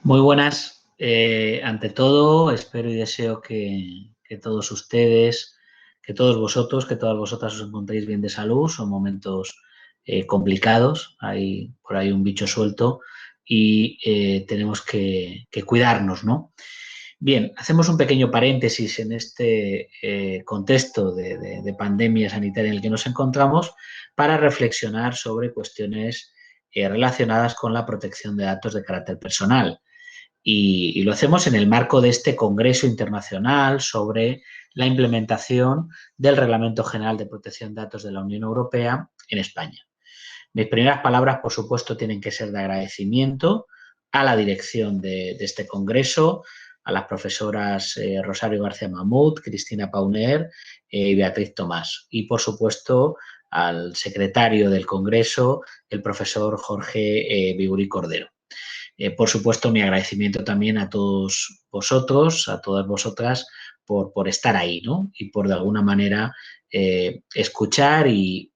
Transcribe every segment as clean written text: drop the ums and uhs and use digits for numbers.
Muy buenas. Ante todo, espero y deseo que todos ustedes, que todos vosotros, que todas vosotras os encontréis bien de salud. Son momentos complicados. Hay por ahí un bicho suelto y tenemos que cuidarnos, ¿no? Bien, hacemos un pequeño paréntesis en este contexto de pandemia sanitaria en el que nos encontramos para reflexionar sobre cuestiones relacionadas con la protección de datos de carácter personal. Y lo hacemos en el marco de este Congreso Internacional sobre la implementación del Reglamento General de Protección de Datos de la Unión Europea en España. Mis primeras palabras, por supuesto, tienen que ser de agradecimiento a la dirección de este Congreso, a las profesoras Rosario García Mahmud, Cristina Pauner y Beatriz Tomás. Y, por supuesto, al secretario del Congreso, el profesor Jorge Vigorí Cordero. Por supuesto, mi agradecimiento también a todos vosotros, a todas vosotras, por estar ahí, ¿no? Y por de alguna manera escuchar y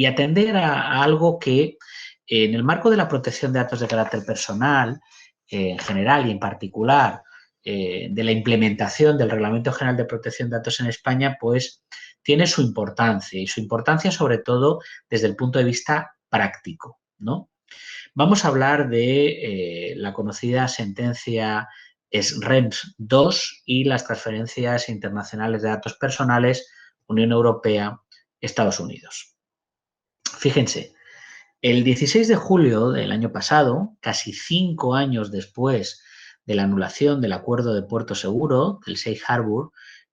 atender a algo que en el marco de la protección de datos de carácter personal, en general y en particular, de la implementación del Reglamento General de Protección de Datos en España, pues tiene su importancia y su importancia sobre todo desde el punto de vista práctico, ¿no? Vamos a hablar de la conocida sentencia SREMS II y las transferencias internacionales de datos personales Unión Europea, Estados Unidos. Fíjense, el 16 de julio del año pasado, casi 5 años después de la anulación del Acuerdo de Puerto Seguro, del Safe Harbor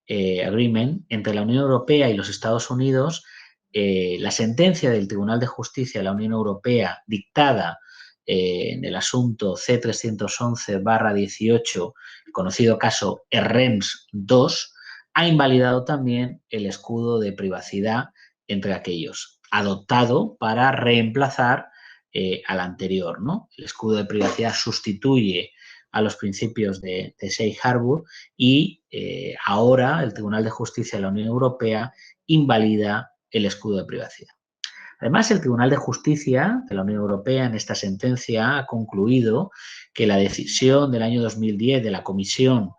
Agreement, entre la Unión Europea y los Estados Unidos, la sentencia del Tribunal de Justicia de la Unión Europea dictada en el asunto C311/18, el conocido caso REMS II, ha invalidado también el escudo de privacidad entre aquellos, adoptado para reemplazar al anterior, ¿no? El escudo de privacidad sustituye a los principios de Safe Harbor y ahora el Tribunal de Justicia de la Unión Europea invalida el escudo de privacidad. Además, el Tribunal de Justicia de la Unión Europea en esta sentencia ha concluido que la decisión del año 2010 de la Comisión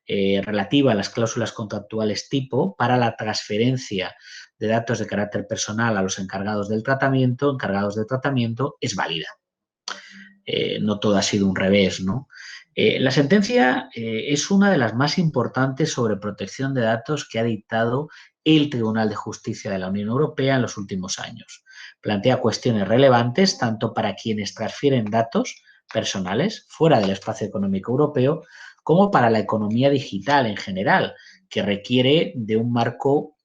relativa a las cláusulas contractuales tipo para la transferencia de datos de carácter personal a los encargados de tratamiento, es válida. No todo ha sido un revés, ¿no? La sentencia es una de las más importantes sobre protección de datos que ha dictado el Tribunal de Justicia de la Unión Europea en los últimos años. Plantea cuestiones relevantes tanto para quienes transfieren datos personales fuera del espacio económico europeo como para la economía digital en general, que requiere de un marco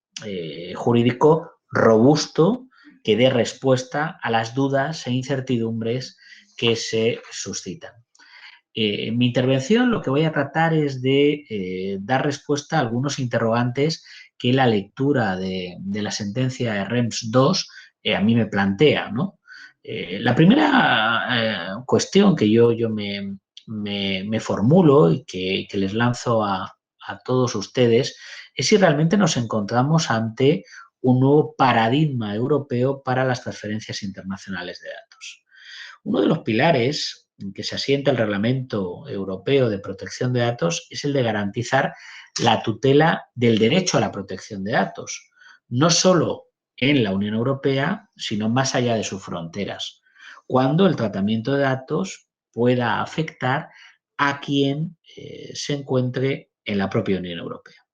jurídico robusto que dé respuesta a las dudas e incertidumbres que se suscitan. En mi intervención lo que voy a tratar es de dar respuesta a algunos interrogantes que la lectura de la sentencia de REMS II a mí me plantea, ¿no? La primera cuestión que yo me formulo y que les lanzo a todos ustedes es si realmente nos encontramos ante un nuevo paradigma europeo para las transferencias internacionales de datos. Uno de los pilares en que se asienta el Reglamento Europeo de Protección de Datos es el de garantizar la tutela del derecho a la protección de datos, no solo en la Unión Europea, sino más allá de sus fronteras, cuando el tratamiento de datos pueda afectar a quien se encuentre en la propia Unión Europea.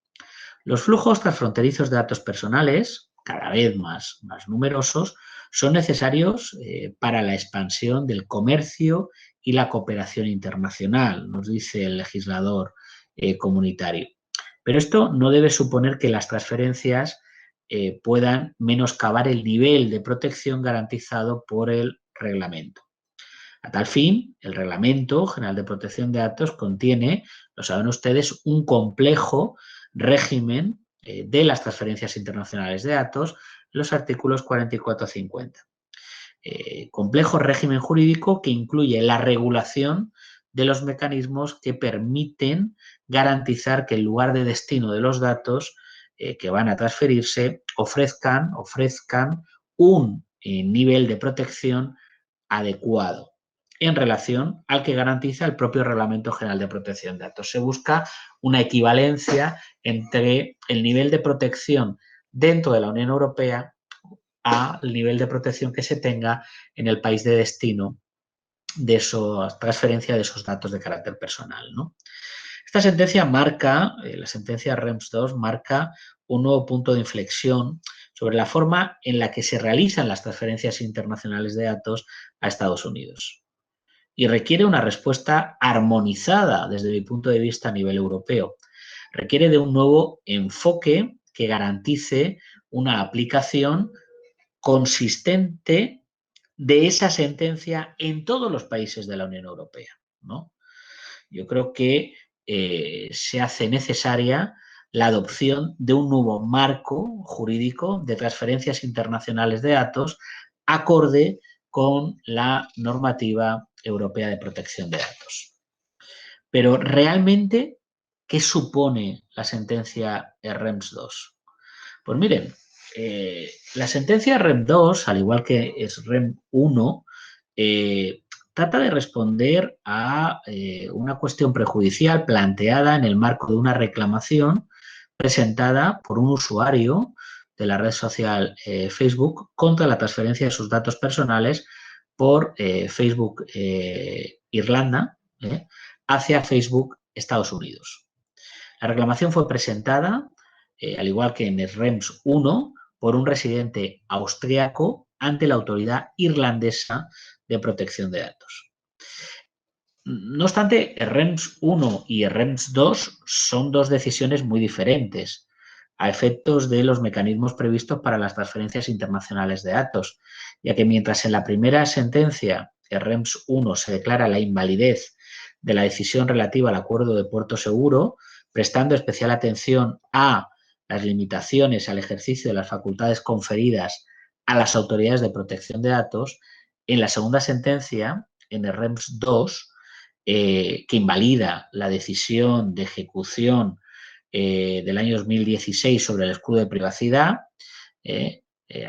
Los flujos transfronterizos de datos personales, cada vez más numerosos, son necesarios para la expansión del comercio y la cooperación internacional, nos dice el legislador comunitario. Pero esto no debe suponer que las transferencias puedan menoscabar el nivel de protección garantizado por el reglamento. A tal fin, el Reglamento General de Protección de Datos contiene, lo saben ustedes, un complejo régimen de las transferencias internacionales de datos, los artículos 44 a 50. Complejo régimen jurídico que incluye la regulación de los mecanismos que permiten garantizar que el lugar de destino de los datos que van a transferirse ofrezcan un nivel de protección adecuado. en relación al que garantiza el propio Reglamento General de Protección de Datos. Se busca una equivalencia entre el nivel de protección dentro de la Unión Europea al nivel de protección que se tenga en el país de destino de esa transferencia de esos datos de carácter personal, ¿no? Esta sentencia marca, la sentencia REMS 2, marca un nuevo punto de inflexión sobre la forma en la que se realizan las transferencias internacionales de datos a Estados Unidos. Y requiere una respuesta armonizada desde mi punto de vista a nivel europeo. Requiere de un nuevo enfoque que garantice una aplicación consistente de esa sentencia en todos los países de la Unión Europea, ¿no? Yo creo que se hace necesaria la adopción de un nuevo marco jurídico de transferencias internacionales de datos acorde con la normativa europea de protección de datos. Pero realmente, ¿qué supone la sentencia REMS 2? Pues miren, la sentencia REM 2, al igual que es REM 1, trata de responder a una cuestión prejudicial planteada en el marco de una reclamación presentada por un usuario de la red social Facebook contra la transferencia de sus datos personales por Facebook Irlanda hacia Facebook Estados Unidos. La reclamación fue presentada, al igual que en el REMS 1, por un residente austriaco ante la autoridad irlandesa de protección de datos. No obstante, el REMS 1 y el REMS 2 son dos decisiones muy diferentes a efectos de los mecanismos previstos para las transferencias internacionales de datos, ya que mientras en la primera sentencia, el REMS 1, se declara la invalidez de la decisión relativa al acuerdo de puerto seguro, prestando especial atención a las limitaciones al ejercicio de las facultades conferidas a las autoridades de protección de datos, en la segunda sentencia, en el REMS 2, que invalida la decisión de ejecución del año 2016 sobre el escudo de privacidad,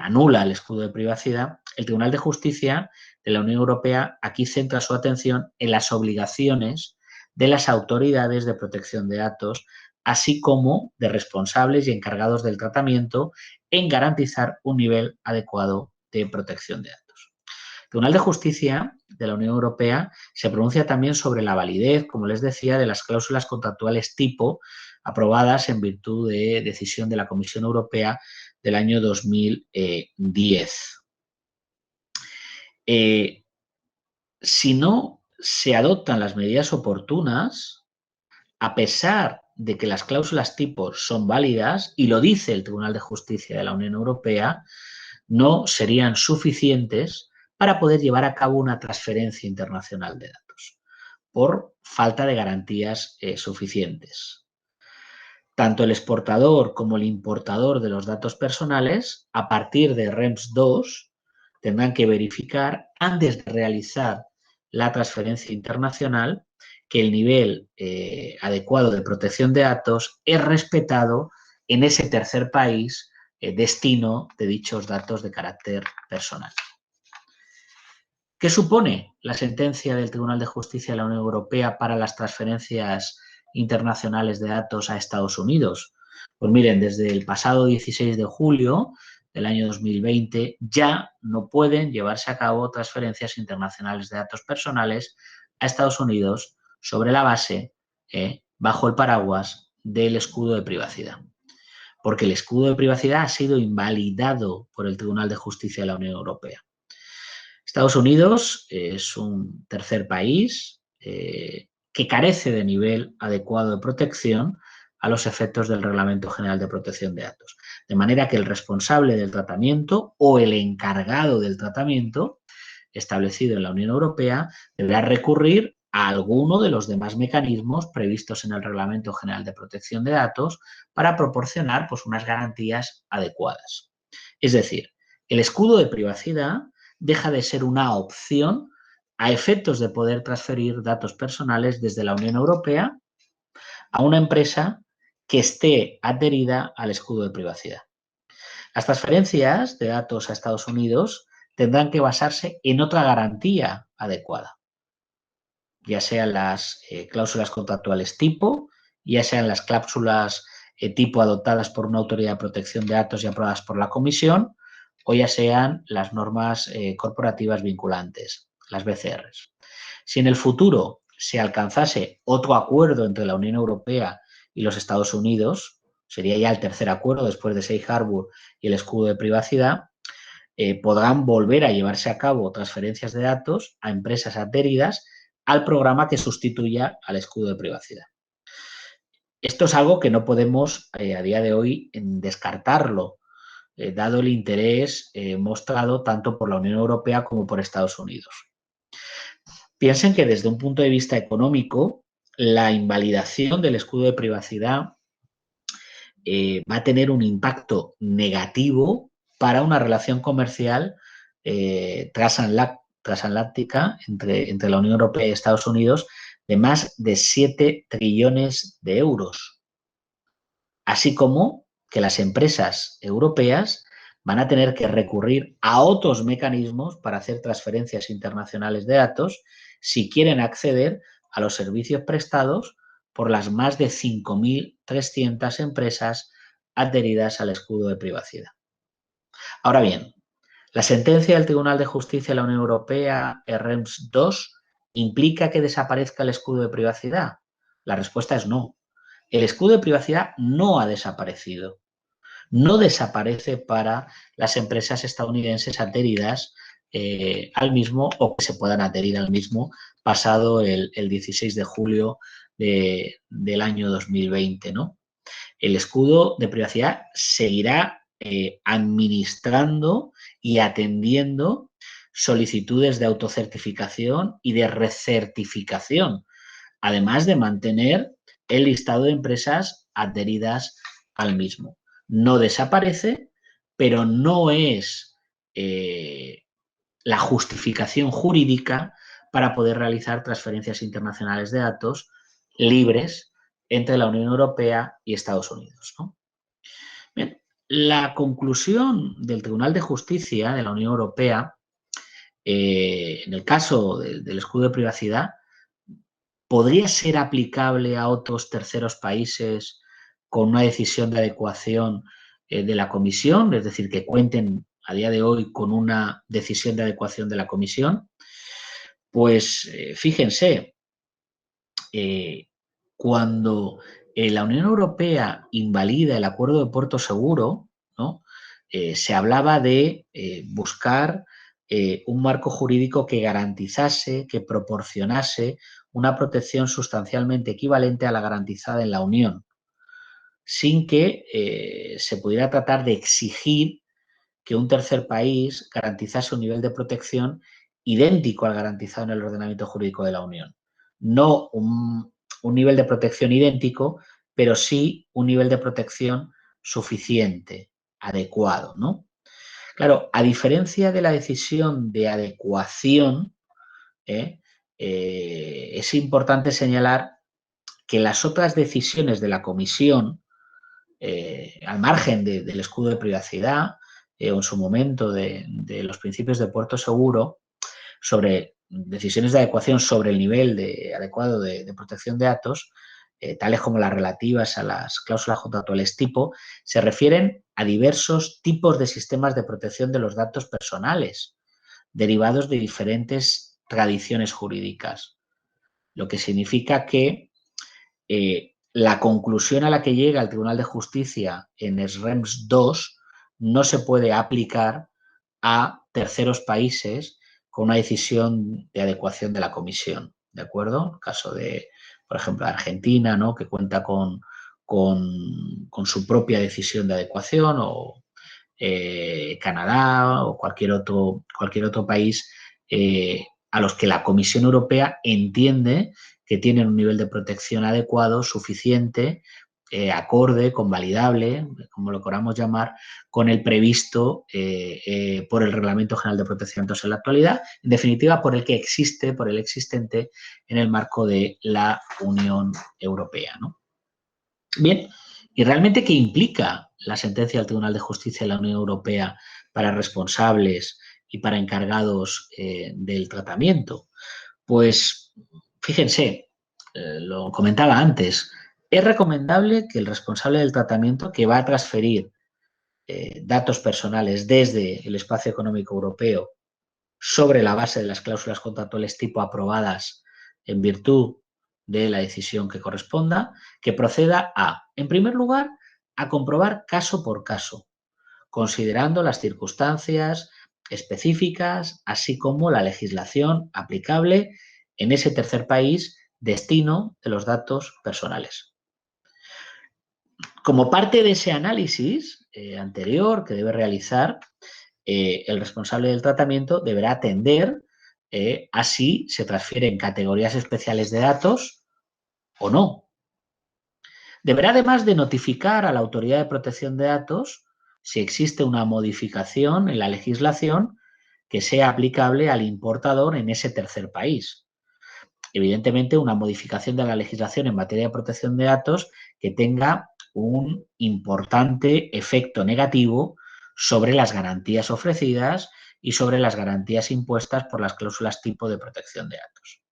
anula el escudo de privacidad, el Tribunal de Justicia de la Unión Europea aquí centra su atención en las obligaciones de las autoridades de protección de datos, así como de responsables y encargados del tratamiento en garantizar un nivel adecuado de protección de datos. El Tribunal de Justicia de la Unión Europea se pronuncia también sobre la validez, como les decía, de las cláusulas contractuales tipo aprobadas en virtud de decisión de la Comisión Europea del año 2010. Si no se adoptan las medidas oportunas, a pesar de que las cláusulas tipo son válidas, y lo dice el Tribunal de Justicia de la Unión Europea, no serían suficientes para poder llevar a cabo una transferencia internacional de datos, por falta de garantías suficientes. Tanto el exportador como el importador de los datos personales, a partir de REMS 2, tendrán que verificar, antes de realizar la transferencia internacional, que el nivel adecuado de protección de datos es respetado en ese tercer país destino de dichos datos de carácter personal. ¿Qué supone la sentencia del Tribunal de Justicia de la Unión Europea para las transferencias internacionales de datos a Estados Unidos? Pues miren, desde el pasado 16 de julio del año 2020 ya no pueden llevarse a cabo transferencias internacionales de datos personales a Estados Unidos sobre la base, bajo el paraguas del escudo de privacidad. Porque el escudo de privacidad ha sido invalidado por el Tribunal de Justicia de la Unión Europea. Estados Unidos es un tercer país que carece de nivel adecuado de protección a los efectos del Reglamento General de Protección de Datos. De manera que el responsable del tratamiento o el encargado del tratamiento establecido en la Unión Europea deberá recurrir a alguno de los demás mecanismos previstos en el Reglamento General de Protección de Datos para proporcionar unas garantías adecuadas. Es decir, el escudo de privacidad deja de ser una opción a efectos de poder transferir datos personales desde la Unión Europea a una empresa que esté adherida al escudo de privacidad. Las transferencias de datos a Estados Unidos tendrán que basarse en otra garantía adecuada. ya sean las cláusulas contractuales tipo, ya sean las cláusulas tipo adoptadas por una autoridad de protección de datos y aprobadas por la Comisión, o ya sean las normas corporativas vinculantes, las BCRs. Si en el futuro se alcanzase otro acuerdo entre la Unión Europea y los Estados Unidos, sería ya el tercer acuerdo después de Safe Harbor y el escudo de privacidad, podrán volver a llevarse a cabo transferencias de datos a empresas adheridas al programa que sustituya al escudo de privacidad. Esto es algo que no podemos a día de hoy descartarlo, dado el interés mostrado tanto por la Unión Europea como por Estados Unidos. Piensen que desde un punto de vista económico, la invalidación del escudo de privacidad va a tener un impacto negativo para una relación comercial transatlántica entre la Unión Europea y Estados Unidos de más de 7 trillones de euros. Así como que las empresas europeas van a tener que recurrir a otros mecanismos para hacer transferencias internacionales de datos si quieren acceder a los servicios prestados por las más de 5.300 empresas adheridas al escudo de privacidad. Ahora bien, la sentencia del Tribunal de Justicia de la Unión Europea, REMS 2, ¿implica que desaparezca el escudo de privacidad? La respuesta es no. El escudo de privacidad no ha desaparecido. No desaparece para las empresas estadounidenses adheridas al mismo o que se puedan adherir al mismo pasado el 16 de julio del año 2020, ¿no? El escudo de privacidad seguirá administrando y atendiendo solicitudes de autocertificación y de recertificación, además de mantener el listado de empresas adheridas al mismo. No desaparece, pero no es la justificación jurídica para poder realizar transferencias internacionales de datos libres entre la Unión Europea y Estados Unidos, ¿no? Bien, la conclusión del Tribunal de Justicia de la Unión Europea, en el caso del escudo de privacidad, podría ser aplicable a otros terceros países con una decisión de adecuación de la Comisión, es decir, que cuenten a día de hoy con una decisión de adecuación de la Comisión. Pues fíjense, cuando la Unión Europea invalida el acuerdo de puerto seguro, ¿no? Se hablaba de buscar un marco jurídico que garantizase, que proporcionase una protección sustancialmente equivalente a la garantizada en la Unión, sin que se pudiera tratar de exigir que un tercer país garantizase un nivel de protección idéntico al garantizado en el ordenamiento jurídico de la Unión. No un nivel de protección idéntico, pero sí un nivel de protección suficiente, adecuado, ¿no? Claro, a diferencia de la decisión de adecuación, es importante señalar que las otras decisiones de la Comisión, al margen del escudo de privacidad, o en su momento de los principios de puerto seguro, sobre decisiones de adecuación sobre el nivel adecuado de protección de datos, tales como las relativas a las cláusulas contractuales tipo, se refieren a diversos tipos de sistemas de protección de los datos personales, derivados de diferentes tradiciones jurídicas, lo que significa que la conclusión a la que llega el Tribunal de Justicia en SREMS 2 no se puede aplicar a terceros países con una decisión de adecuación de la Comisión, ¿de acuerdo? El caso de, por ejemplo, Argentina, ¿no? Que cuenta con su propia decisión de adecuación, o Canadá o cualquier otro país a los que la Comisión Europea entiende que tienen un nivel de protección adecuado, suficiente, acorde, convalidable, como lo queramos llamar, con el previsto por el Reglamento General de Protección de Datos en la actualidad, en definitiva, por el que existe, por el existente en el marco de la Unión Europea, ¿no? Bien, ¿y realmente qué implica la sentencia del Tribunal de Justicia de la Unión Europea para responsables y para encargados del tratamiento? Pues Fíjense, lo comentaba antes, es recomendable que el responsable del tratamiento que va a transferir datos personales desde el espacio económico europeo sobre la base de las cláusulas contractuales tipo aprobadas en virtud de la decisión que corresponda, que proceda a, en primer lugar, a comprobar caso por caso, considerando las circunstancias específicas, así como la legislación aplicable en ese tercer país destino de los datos personales. Como parte de ese análisis anterior que debe realizar, el responsable del tratamiento deberá atender a si se transfieren categorías especiales de datos o no. Deberá además de notificar a la Autoridad de Protección de Datos si existe una modificación en la legislación que sea aplicable al importador en ese tercer país. Evidentemente, una modificación de la legislación en materia de protección de datos que tenga un importante efecto negativo sobre las garantías ofrecidas y sobre las garantías impuestas por las cláusulas tipo de protección de datos.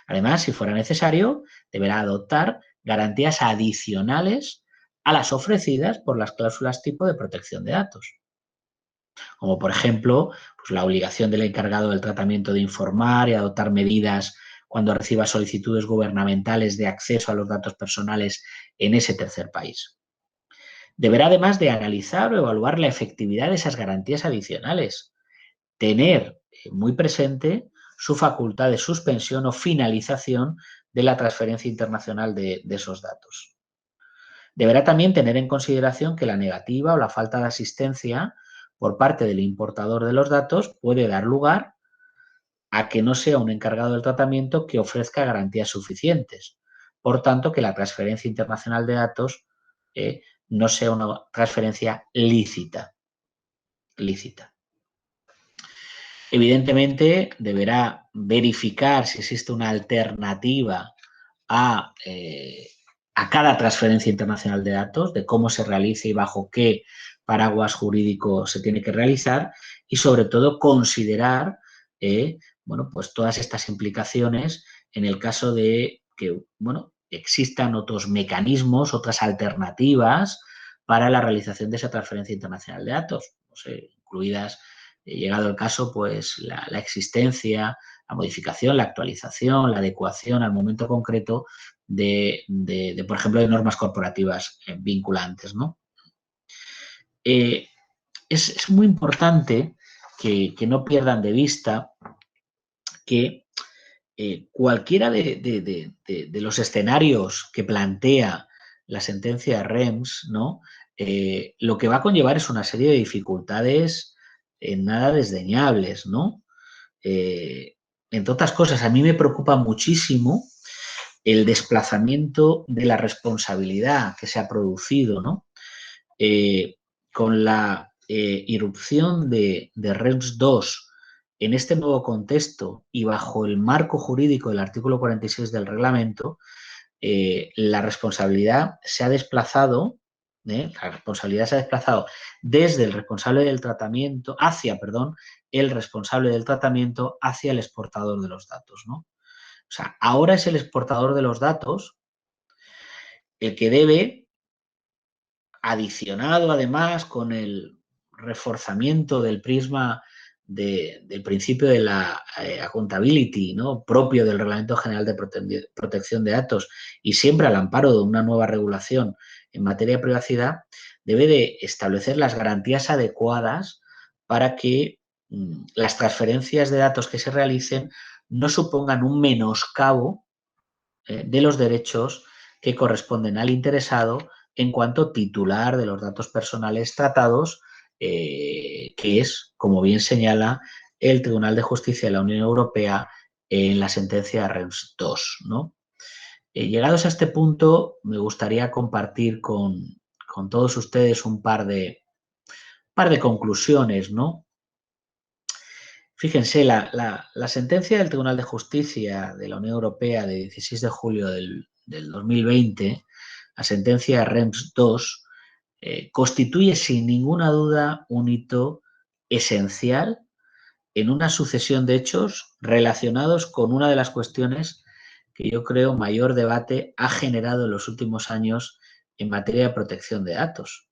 Además, si fuera necesario, deberá adoptar garantías adicionales a las ofrecidas por las cláusulas tipo de protección de datos, como por ejemplo pues la obligación del encargado del tratamiento de informar y adoptar medidas cuando reciba solicitudes gubernamentales de acceso a los datos personales en ese tercer país. Deberá además de analizar o evaluar la efectividad de esas garantías adicionales, tener muy presente su facultad de suspensión o finalización de la transferencia internacional de esos datos. Deberá también tener en consideración que la negativa o la falta de asistencia por parte del importador de los datos puede dar lugar a que no sea un encargado del tratamiento que ofrezca garantías suficientes. Por tanto, que la transferencia internacional de datos no sea una transferencia lícita. Evidentemente, deberá verificar si existe una alternativa a cada transferencia internacional de datos, de cómo se realiza y bajo qué paraguas jurídico se tiene que realizar, y sobre todo considerar bueno, pues todas estas implicaciones en el caso de que bueno, existan otros mecanismos, otras alternativas para la realización de esa transferencia internacional de datos, no sé, incluidas, llegado el caso, pues la existencia, la modificación, la actualización, la adecuación al momento concreto por ejemplo, de normas corporativas vinculantes, ¿no? Es muy importante que no pierdan de vista que cualquiera de los escenarios que plantea la sentencia REMS, ¿no? Lo que va a conllevar es una serie de dificultades nada desdeñables, ¿no? Entre otras cosas, a mí me preocupa muchísimo el desplazamiento de la responsabilidad que se ha producido, ¿no? Con la irrupción de REMS 2 en este nuevo contexto y bajo el marco jurídico del artículo 46 del reglamento, la responsabilidad se ha desplazado, desde el responsable del tratamiento el responsable del tratamiento hacia el exportador de los datos, ¿no? O sea, ahora es el exportador de los datos el que debe, adicionado además con el reforzamiento del prisma del principio de la accountability, ¿no? Propio del Reglamento General de Protección de Datos y siempre al amparo de una nueva regulación en materia de privacidad, debe de establecer las garantías adecuadas para que las transferencias de datos que se realicen no supongan un menoscabo de los derechos que corresponden al interesado en cuanto titular de los datos personales tratados, que es, como bien señala el Tribunal de Justicia de la Unión Europea en la sentencia REMS 2, ¿no? Llegados a este punto, me gustaría compartir con todos ustedes un par de conclusiones, ¿no? Fíjense, la sentencia del Tribunal de Justicia de la Unión Europea de 16 de julio del 2020, la sentencia REMS 2, constituye sin ninguna duda un hito esencial en una sucesión de hechos relacionados con una de las cuestiones que yo creo mayor debate ha generado en los últimos años en materia de protección de datos,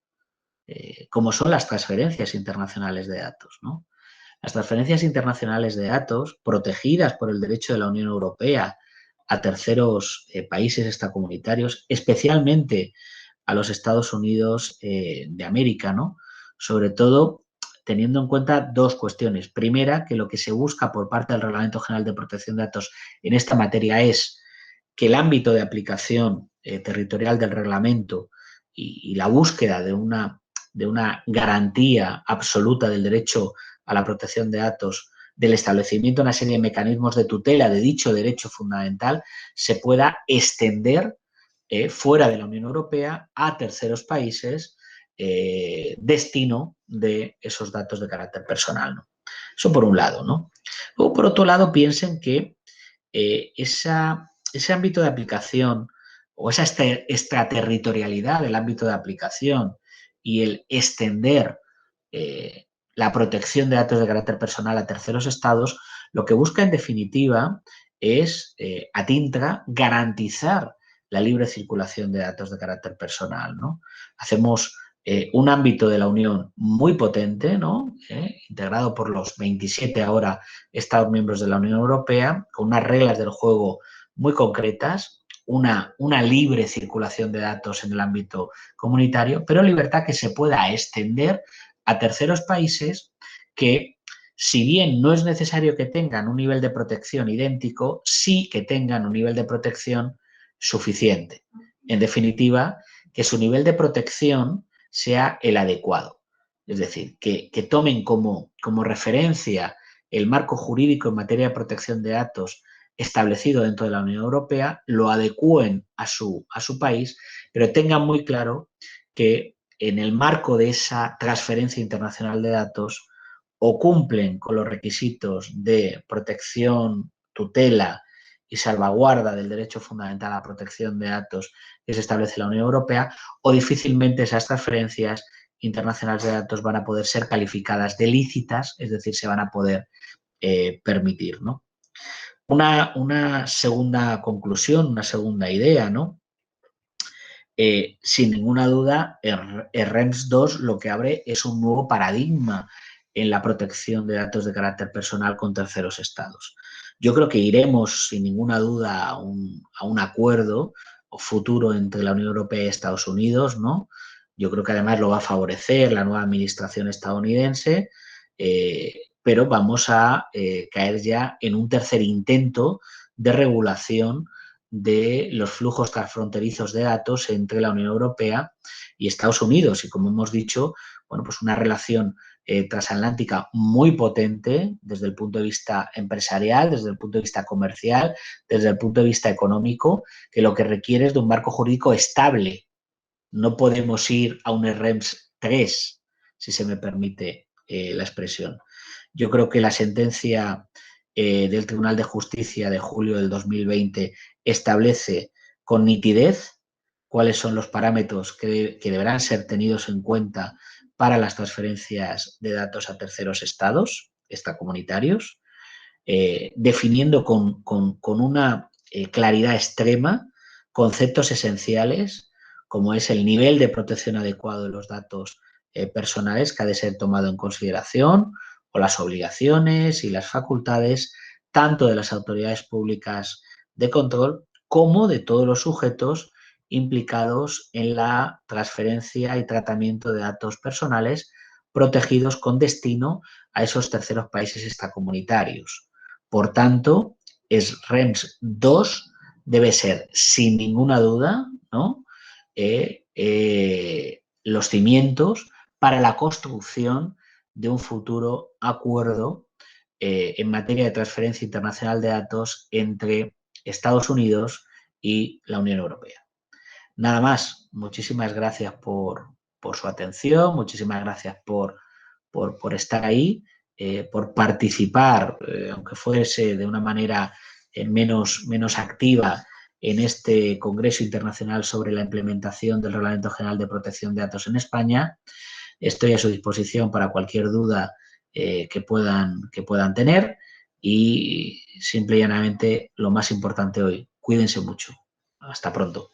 como son las transferencias internacionales de datos, ¿no? Las transferencias internacionales de datos, protegidas por el derecho de la Unión Europea a terceros países extracomunitarios, especialmente a los Estados Unidos de América, ¿no? Sobre todo teniendo en cuenta dos cuestiones. Primera, que lo que se busca por parte del Reglamento General de Protección de Datos en esta materia es que el ámbito de aplicación territorial del reglamento y la búsqueda de una garantía absoluta del derecho a la protección de datos, del establecimiento de una serie de mecanismos de tutela de dicho derecho fundamental, se pueda extender fuera de la Unión Europea a terceros países destino de esos datos de carácter personal, ¿no? Eso por un lado, ¿no? Luego, por otro lado, piensen que ese ámbito de aplicación o esa extraterritorialidad del ámbito de aplicación y el extender la protección de datos de carácter personal a terceros estados, lo que busca en definitiva es, ad intra, garantizar la libre circulación de datos de carácter personal, ¿no? Hacemos un ámbito de la Unión muy potente, ¿no? Integrado por los 27 ahora Estados miembros de la Unión Europea, con unas reglas del juego muy concretas, una libre circulación de datos en el ámbito comunitario, pero libertad que se pueda extender a terceros países que, si bien no es necesario que tengan un nivel de protección idéntico, sí que tengan un nivel de protección suficiente. En definitiva, que su nivel de protección sea el adecuado. Es decir, que tomen como referencia el marco jurídico en materia de protección de datos establecido dentro de la Unión Europea, lo adecúen a su país, pero tengan muy claro que en el marco de esa transferencia internacional de datos o cumplen con los requisitos de protección, tutela y salvaguarda del derecho fundamental a la protección de datos que se establece en la Unión Europea, o difícilmente esas transferencias internacionales de datos van a poder ser calificadas de lícitas, es decir, se van a poder permitir, ¿no? Una segunda conclusión, una segunda idea, ¿no? Sin ninguna duda, el REMS 2 lo que abre es un nuevo paradigma en la protección de datos de carácter personal con terceros estados. Yo creo que iremos sin ninguna duda a un acuerdo futuro entre la Unión Europea y Estados Unidos, ¿no? Yo creo que además lo va a favorecer la nueva administración estadounidense, pero vamos a caer ya en un tercer intento de regulación de los flujos transfronterizos de datos entre la Unión Europea y Estados Unidos. Y como hemos dicho, bueno, pues una relación transatlántica muy potente desde el punto de vista empresarial, desde el punto de vista comercial, desde el punto de vista económico, que lo que requiere es de un marco jurídico estable. No podemos ir a un REMS 3, si se me permite la expresión. Yo creo que la sentencia del Tribunal de Justicia de julio del 2020 establece con nitidez cuáles son los parámetros que deberán ser tenidos en cuenta para las transferencias de datos a terceros estados extracomunitarios, definiendo con una claridad extrema conceptos esenciales como es el nivel de protección adecuado de los datos personales que ha de ser tomado en consideración, o las obligaciones y las facultades tanto de las autoridades públicas de control como de todos los sujetos implicados en la transferencia y tratamiento de datos personales protegidos con destino a esos terceros países extracomunitarios. Por tanto, REMS 2 debe ser, sin ninguna duda, ¿no? Los cimientos para la construcción de un futuro acuerdo en materia de transferencia internacional de datos entre Estados Unidos y la Unión Europea. Nada más, muchísimas gracias por su atención, muchísimas gracias por estar ahí, por participar, aunque fuese de una manera menos activa en este Congreso Internacional sobre la implementación del Reglamento General de Protección de Datos en España. Estoy a su disposición para cualquier duda que puedan tener y simple y llanamente lo más importante hoy, Cuídense mucho. Hasta pronto.